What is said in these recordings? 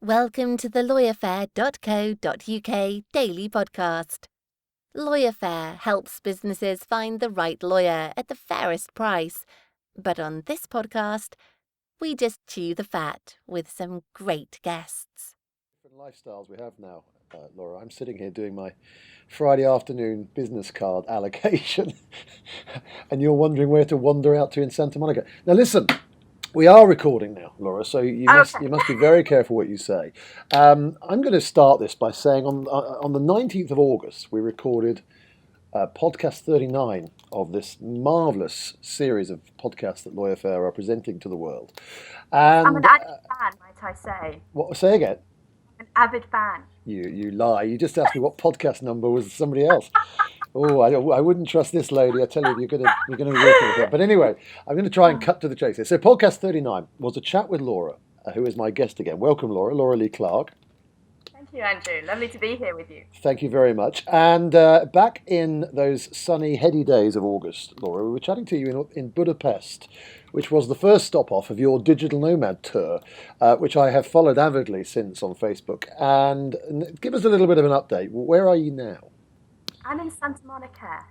Welcome to the LawyerFair.co.uk Daily Podcast. LawyerFair helps businesses find the right lawyer at the fairest price. But on this podcast, we just chew the fat with some great guests. Different lifestyles we have now, Laura. I'm sitting here doing my Friday afternoon business card allocation, and you're wondering where to wander out to in Santa Monica. Now, listen. We are recording now, Laura, so you must be very careful what you say. I'm going to start this by saying on the 19th of August, we recorded podcast 39 of this marvellous series of podcasts that LawyerFair are presenting to the world. And, I'm an avid fan, might I say. What? Say again? An avid fan. You lie. You just asked me what podcast number was somebody else. Oh, I wouldn't trust this lady. I tell you, you're going to be working with her. But anyway, I'm going to try and cut to the chase here. So podcast 39 was a chat with Laura, who is my guest again. Welcome, Laura. Laura Leigh Clarke. Thank you, Andrew. Lovely to be here with you. Thank you very much. And back in those sunny, heady days of August, Laura, we were chatting to you in Budapest, which was the first stop-off of your digital nomad tour, which I have followed avidly since on Facebook. And give us a little bit of an update. Where are you now? I'm in Santa Monica.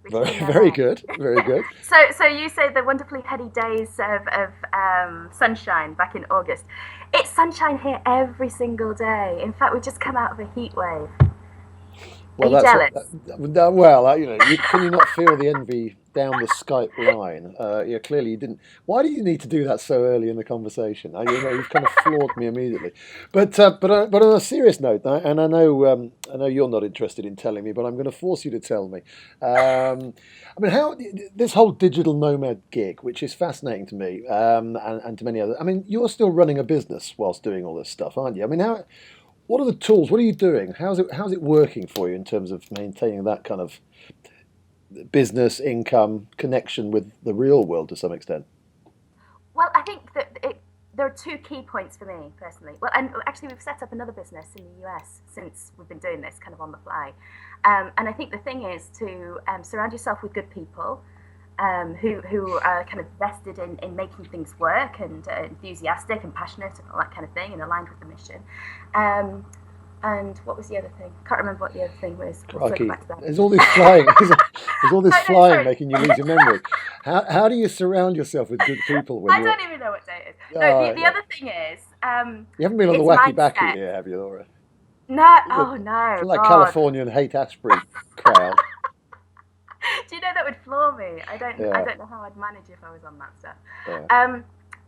Very good, very good. So you say the wonderfully heady days of sunshine back in August. It's sunshine here every single day. In fact, we've just come out of a heat wave. Are you jealous? Can you not feel the envy down the Skype line? Clearly you didn't. Why do you need to do that so early in the conversation? You've kind of floored me immediately. But on a serious note, and I know you're not interested in telling me, but I'm going to force you to tell me. How this whole digital nomad gig, which is fascinating to me, and to many others. I mean, you're still running a business whilst doing all this stuff, aren't you? I mean, what are the tools? What are you doing? How's it working for you in terms of maintaining that kind of business income connection with the real world to some extent? Well, I think that there are two key points for me personally. Well, and actually we've set up another business in the US since we've been doing this kind of on the fly. And I think the thing is to surround yourself with good people who are kind of vested in making things work and enthusiastic and passionate and all that kind of thing and aligned with the mission. And what was the other thing? Can't remember what the other thing was. There's all this flying. There's all this flying making you lose your memory. How do you surround yourself with good people? I don't even know what day it is. No, the other thing is... you haven't been on the wacky backy here, have you, Laura? No, no. Like Californian Haight-Ashbury crowd. Do you know that would floor me? I don't know how I'd manage if I was on that stuff. Yeah.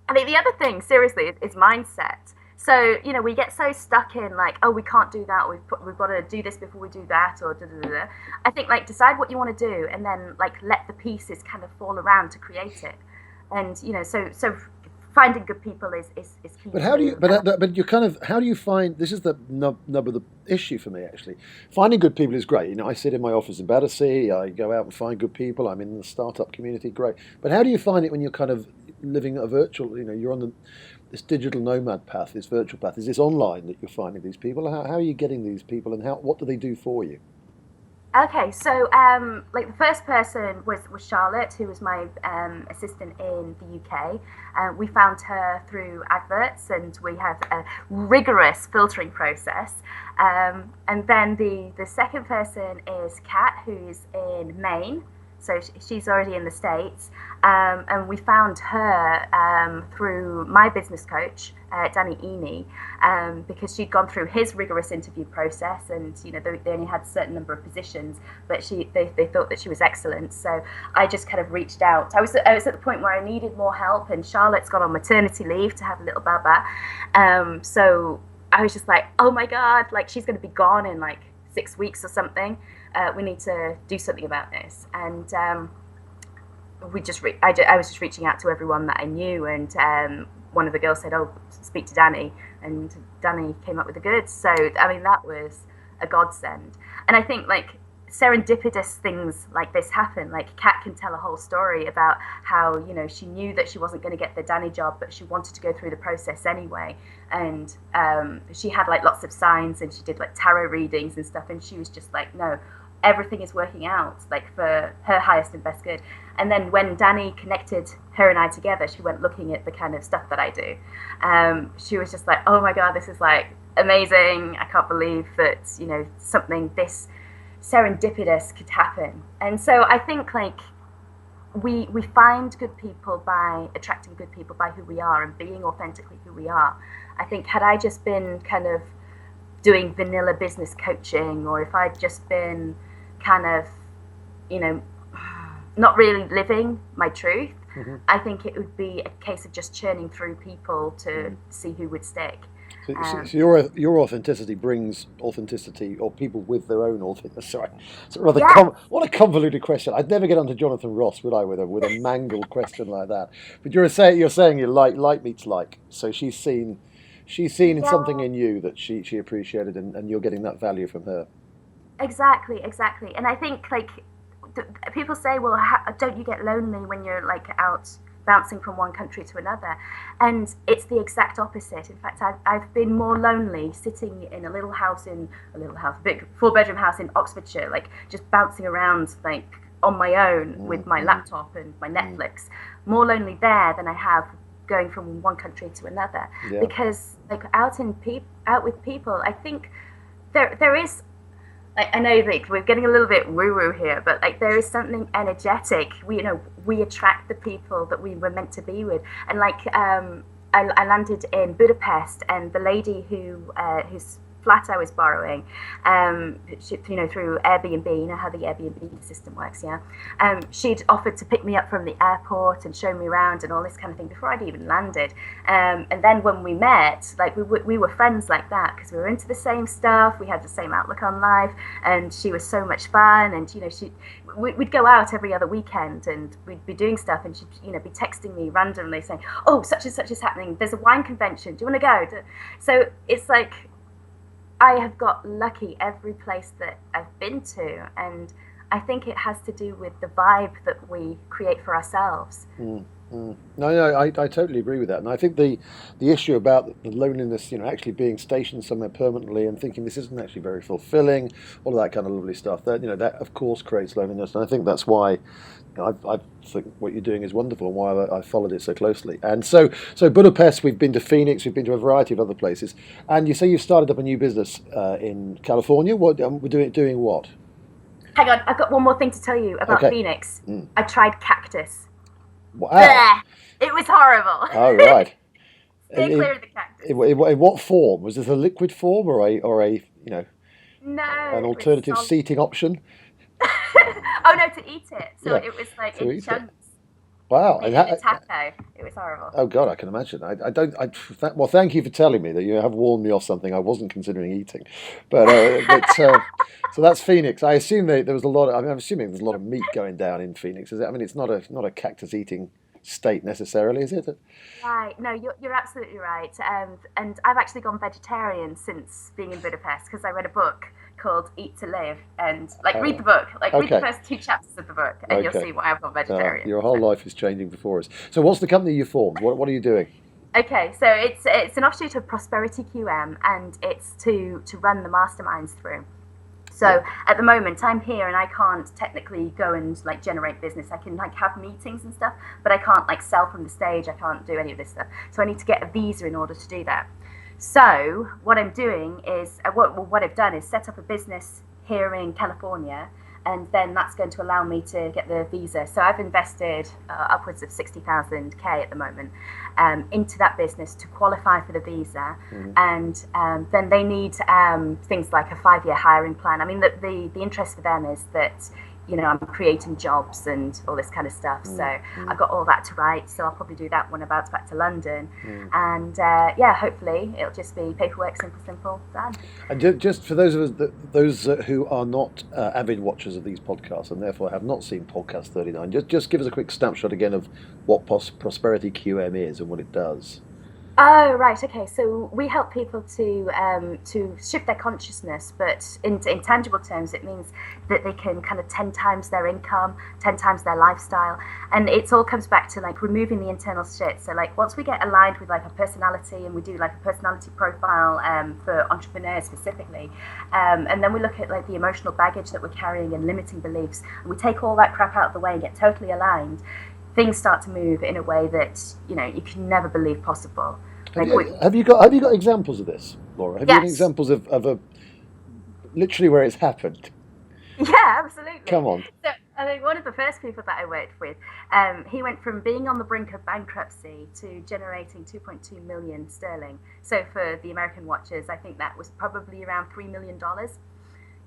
I think the other thing, seriously, is mindset. So, we get so stuck in we can't do that, or we've got to do this before we do that, or da-da-da-da. I think decide what you want to do and then let the pieces kind of fall around to create it. And, so finding good people is key. But how do you? But you kind of how do you find? This is the nub of the issue for me actually. Finding good people is great. I sit in my office in Battersea. I go out and find good people. I'm in the startup community. Great. But how do you find it when you're kind of living a virtual? You're on this digital nomad path, this virtual path. Is this online that you're finding these people? How are you getting these people, and what do they do for you? Okay, so the first person was Charlotte, who was my assistant in the UK. We found her through adverts, and we have a rigorous filtering process. And then the second person is Kat, who's in Maine. So she's already in the States, and we found her through my business coach, Danny Eni, because she'd gone through his rigorous interview process, and they only had a certain number of positions, but they thought that she was excellent. So I just kind of reached out. I was at the point where I needed more help, and Charlotte's gone on maternity leave to have a little baba, so I was just like, oh my God, she's going to be gone in 6 weeks or something. We need to do something about this. And I was just reaching out to everyone that I knew, and one of the girls said, oh, speak to Danny, and Danny came up with the goods. So that was a godsend. And I think serendipitous things like this happen. Kat can tell a whole story about how she knew that she wasn't going to get the Danny job, but she wanted to go through the process anyway, and she had lots of signs, and she did tarot readings and stuff, and she was just no, everything is working out like for her highest and best good. And then when Danny connected her and I together, she went looking at the kind of stuff that I do. She was just like, oh my God, this is like amazing. I can't believe that, you know, something this serendipitous could happen. And so I think like we find good people by attracting good people by who we are and being authentically who we are. I think had I just been kind of doing vanilla business coaching, or if I'd just been kind of, you know, not really living my truth, I think it would be a case of just churning through people to see who would stick. So your authenticity brings authenticity, or people with their own authenticity. Sorry, so rather what a convoluted question. I'd never get onto Jonathan Ross, would I, with a mangled question like that? But you're saying you like meets like. So she's seen in something in you that she appreciated, and you're getting that value from her. Exactly. And I think like people say, well, don't you get lonely when you're like out bouncing from one country to another? And it's the exact opposite. In fact, I've been more lonely sitting in a big 4-bedroom house in Oxfordshire, like just bouncing around like on my own with my laptop and my Netflix. More lonely there than I have going from one country to another. Because like out with people, I think there is, I know that we're getting a little bit woo-woo here, but like there is something energetic. We attract the people that we were meant to be with. And like I landed in Budapest, and the lady whose flat I was borrowing, through Air BnB, you know how the Air BnB system works, she'd offered to pick me up from the airport and show me around and all this kind of thing before I'd even landed. And then when we met, like we were friends like that because we were into the same stuff, we had the same outlook on life, and she was so much fun. And we'd go out every other weekend and we'd be doing stuff, and she'd be texting me randomly saying, oh, such and such is happening, there's a wine convention, do you want to go? So it's like I have got lucky every place that I've been to, and I think it has to do with the vibe that we create for ourselves. No, I totally agree with that, and I think the issue about the loneliness, actually being stationed somewhere permanently and thinking this isn't actually very fulfilling, all of that kind of lovely stuff, that of course creates loneliness, and I think that's why I think what you're doing is wonderful, and why I followed it so closely. And so Budapest, we've been to Phoenix, we've been to a variety of other places, and you say you've started up a new business in California. What we're doing what? Hang on, I've got one more thing to tell you about Phoenix. I tried cactus. Wow. Blech. It was horrible. Oh, right. Stay clear of the cactus. In what form? Was this a liquid form or a no, an alternative seating option? Oh no, to eat it. So it was like in chunks. Wow. And a taco. It was horrible. Oh God, I can imagine. Well, thank you for telling me that. You have warned me off something I wasn't considering eating. But so that's Phoenix. I assume there was a lot. I'm assuming there's a lot of meat going down in Phoenix. Is it? I mean, it's not a cactus eating state necessarily, is it? Right. No, you're absolutely right. And I've actually gone vegetarian since being in Budapest because I read a book called Eat to Live, and read the book, read the first 2 chapters of the book, and you'll see why I've gone vegetarian. Your whole life is changing before us. So what's the company you formed? What are you doing? Okay, so it's an offshoot of Prosperity QM, and it's to run the masterminds through. So at the moment I'm here and I can't technically go and generate business. I can have meetings and stuff, but I can't sell from the stage. I can't do any of this stuff. So I need to get a visa in order to do that. So what I'm doing is, what I've done is set up a business here in California, and then that's going to allow me to get the visa. So I've invested upwards of 60,000 at the moment into that business to qualify for the visa, and then they need things like a 5-year hiring plan. I mean, the interest for them is that I'm creating jobs and all this kind of stuff. So I've got all that to write. So I'll probably do that when I bounce back to London. And hopefully it'll just be paperwork, simple, done. And just for those of us who are not avid watchers of these podcasts and therefore have not seen Podcast 39, just give us a quick snapshot again of what Prosperity QM is and what it does. Oh, right. Okay. So we help people to shift their consciousness, but in tangible terms, it means that they can kind of 10 times their income, 10 times their lifestyle, and it all comes back to like removing the internal shit. So like once we get aligned with like a personality, and we do like a personality profile for entrepreneurs specifically, and then we look at like the emotional baggage that we're carrying and limiting beliefs, and we take all that crap out of the way and get totally aligned. Things start to move in a way that you can never believe possible. Have you got examples of this, Laura? Have you got examples of a literally where it's happened? Yeah, absolutely. Come on. So I think one of the first people that I worked with, he went from being on the brink of bankruptcy to generating 2.2 million sterling. So for the American watchers, I think that was probably around $3 million.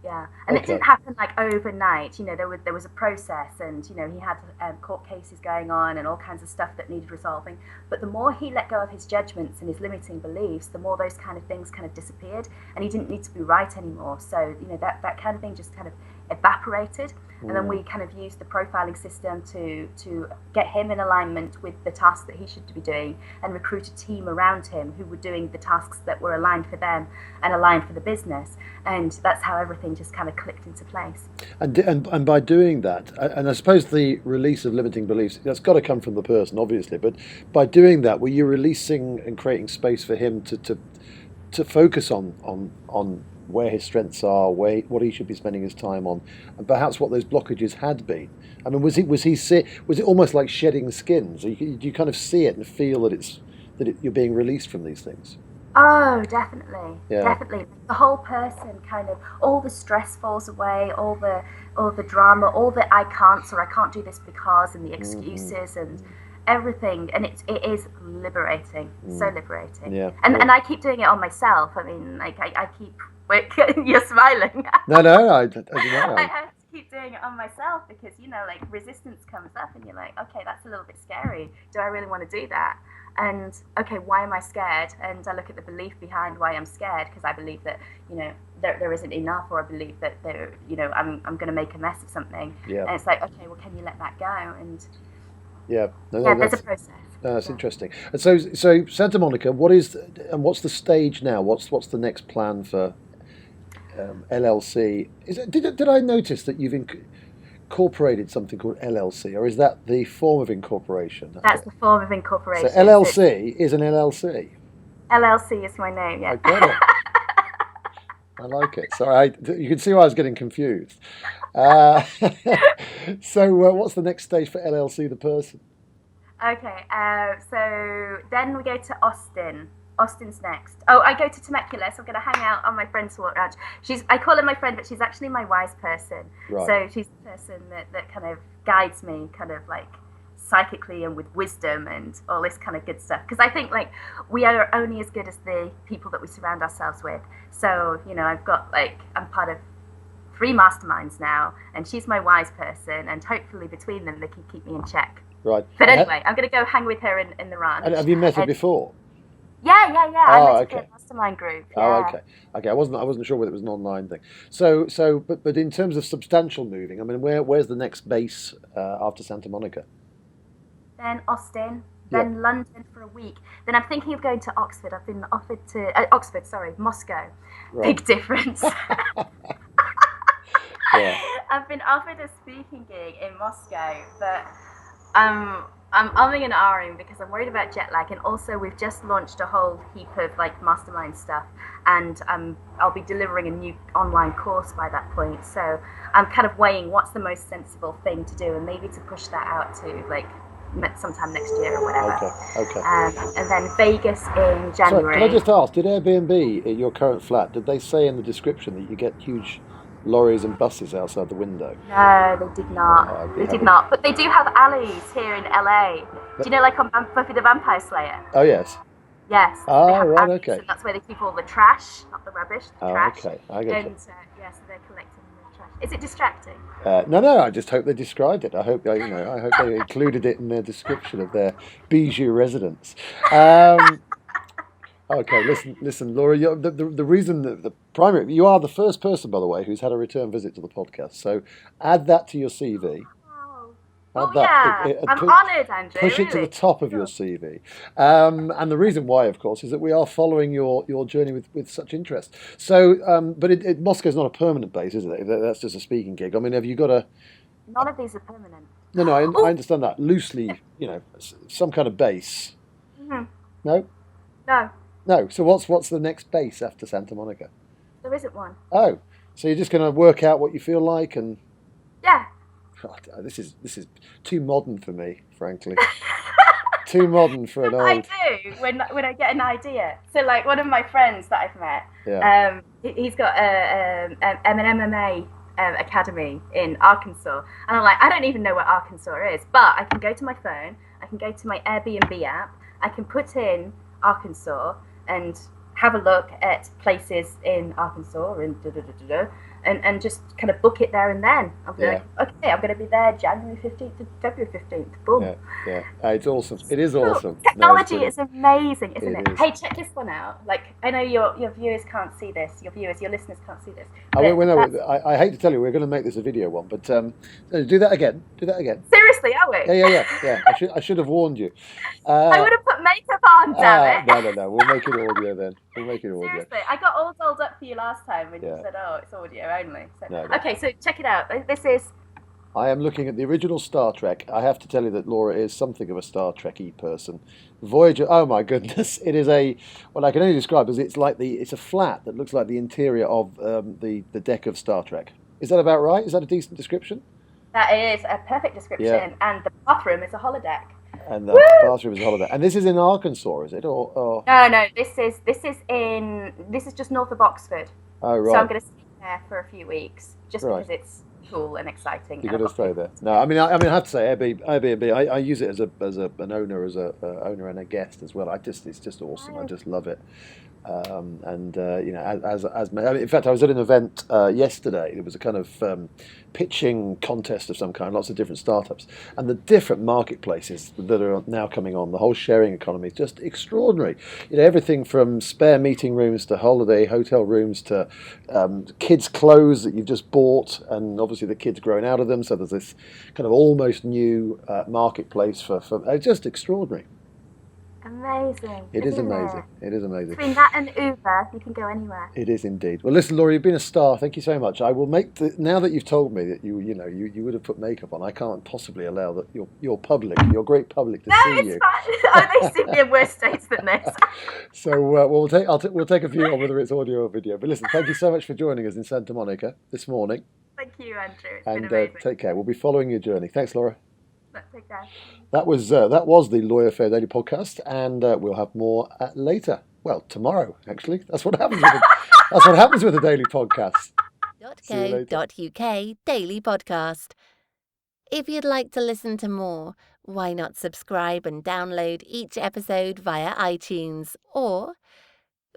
Yeah, and It didn't happen like overnight. There was a process, and he had court cases going on and all kinds of stuff that needed resolving. But the more he let go of his judgments and his limiting beliefs, the more those kind of things kind of disappeared, and he didn't need to be right anymore. So that kind of thing just kind of evaporated. And then we kind of used the profiling system to get him in alignment with the tasks that he should be doing, and recruit a team around him who were doing the tasks that were aligned for them and aligned for the business. And that's how everything just kind of clicked into place. And by doing that, and I suppose the release of limiting beliefs, that's got to come from the person, obviously, but by doing that, were you releasing and creating space for him to focus on where his strengths are, what he should be spending his time on, and perhaps what those blockages had been? I mean, was it almost like shedding skins? Do you kind of see it and feel that you're being released from these things? Oh, definitely. Yeah. Definitely. The whole person kind of, all the stress falls away, all the drama, all the I can't, or I can't do this because, and the excuses and everything. And it is liberating, so liberating. Yeah. And I keep doing it on myself. I mean, like I keep, you're smiling. No, I don't know. I have to keep doing it on myself because, like resistance comes up and you're like, okay, that's a little bit scary. Do I really want to do that? And okay, why am I scared? And I look at the belief behind why I'm scared, because I believe that there isn't enough, or I believe that I'm going to make a mess of something. Yeah. And it's like, okay, well, can you let that go? And there's a process. That's interesting. And so Santa Monica, what's the stage now? What's the next plan for LLC? Did I notice that you've incorporated something called LLC, or is that the form of incorporation? That's the form of incorporation. So LLC is an LLC. LLC is my name. Yeah. I get it. I like it. Sorry, you can see why I was getting confused. So what's the next stage for LLC, the person? Okay, so then we go to Austin. Austin's next. Oh, I go to Temecula, so I'm going to hang out on my friend's ranch. I call her my friend, but she's actually my wise person. Right. So she's the person that kind of guides me, kind of like psychically and with wisdom and all this kind of good stuff. Because I think like we are only as good as the people that we surround ourselves with. So, I've got I'm part of 3 masterminds now, and she's my wise person, and hopefully between them they can keep me in check. Right. But anyway, I'm going to go hang with her in the ranch. And have you met her before? Yeah. I met her in a mastermind group. Yeah. Oh, okay. I wasn't sure whether it was an online thing. But in terms of substantial moving, I mean, where's the next base after Santa Monica? Then Austin. Then London for a week. Then I'm thinking of going to Oxford. I've been offered to Moscow. Right. Big difference. Yeah. I've been offered a speaking gig in Moscow, but I'm umming and ahhing because I'm worried about jet lag, and also we've just launched a whole heap of mastermind stuff, and I'll be delivering a new online course by that point. So I'm kind of weighing what's the most sensible thing to do, and maybe to push that out to sometime next year or whatever. Okay. And then Vegas in January. Sorry, can I just ask, did Airbnb at your current flat, did they say in the description that you get huge lorries and buses outside the window? No, they did not. They did not. But they do have alleys here in LA. Do you know, like on Buffy the Vampire Slayer? Oh, yes. Yes. Oh, right, alleys, okay. And that's where they keep all the trash, not the rubbish, the trash. Okay, I get you. And so they're collecting the trash. Is it distracting? No, I just hope they described it. I hope they included it in their description of their bijou residence. Okay, listen, Laura. The reason that you are the first person, by the way, who's had a return visit to the podcast. So add that to your CV. Oh, Add I'm honoured, Andrew. Push it to the top of your CV. And the reason why, of course, is that we are following your journey with such interest. So, but Moscow's not a permanent base, is it? That's just a speaking gig. I mean, have you got a... None of these are permanent. No, I understand that. Loosely, some kind of base. Mm-hmm. No? No. So what's the next base after Santa Monica? There isn't one. Oh, so you're just going to work out what you feel like and... Yeah. God, this is too modern for me, frankly. Too modern for an old... I do, when I get an idea. So, like, one of my friends that I've met, he's got an MMA academy in Arkansas. And I'm like, I don't even know what Arkansas is. But I can go to my phone, I can go to my Air BnB app, I can put in Arkansas and have a look at places in Arkansas and just kind of book it there and then. I'll be like, okay, I'm going to be there January 15th to February 15th. Boom. Yeah. It's awesome. It is awesome. Technology is amazing, isn't it? Hey, check this one out. Like, I know your viewers can't see this. Your listeners can't see this. I hate to tell you, we're going to make this a video one, but do that again. Seriously, are we? Yeah. I should have warned you. I would have put makeup on, damn it. No. We'll make it audio then. Seriously, I got all dolled up for you last time when you said, "Oh, it's audio only." So. No. Okay, so check it out. This is. I am looking at the original Star Trek. I have to tell you that Laura is something of a Star Trek-y person. Voyager. Oh my goodness! It is what I can only describe as it's a flat that looks like the interior of the deck of Star Trek. Is that about right? Is that a decent description? That is a perfect description, and the bathroom is a holodeck. And the bathroom is a holiday. And this is in Arkansas, is it? Or... No. This is just north of Oxford. Oh right. So I'm going to stay there for a few weeks, just because it's cool and exciting. You're going to stay there? No, I mean, I have to say, Air BnB. I use it as an owner, owner and a guest as well. It's just awesome. I just love it. In fact, I was at an event yesterday. It was a kind of pitching contest of some kind, lots of different startups, and the different marketplaces that are now coming on. The whole sharing economy is just extraordinary. Everything from spare meeting rooms to holiday hotel rooms to kids' clothes that you've just bought, and obviously the kids growing out of them. So there's this kind of almost new marketplace for just extraordinary. Amazing. It is amazing. It is amazing. Between that and Uber, you can go anywhere. It is indeed. Well, listen, Laura, you've been a star. Thank you so much. I will now that you've told me that you would have put makeup on, I can't possibly allow that your great public to see you. No, it's fine. They see me in worse states than this. So we'll take a view on whether it's audio or video. But listen, thank you so much for joining us in Santa Monica this morning. Thank you, Andrew. It's been amazing. Take care. We'll be following your journey. Thanks, Laura. Take care. That was the LawyerFair Daily Podcast, and we'll have more later. Well, tomorrow, actually. That's what happens with the daily podcast. .co.uk Daily Podcast. If you'd like to listen to more, why not subscribe and download each episode via iTunes, or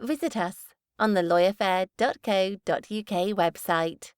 visit us on the LawyerFair.co.uk website.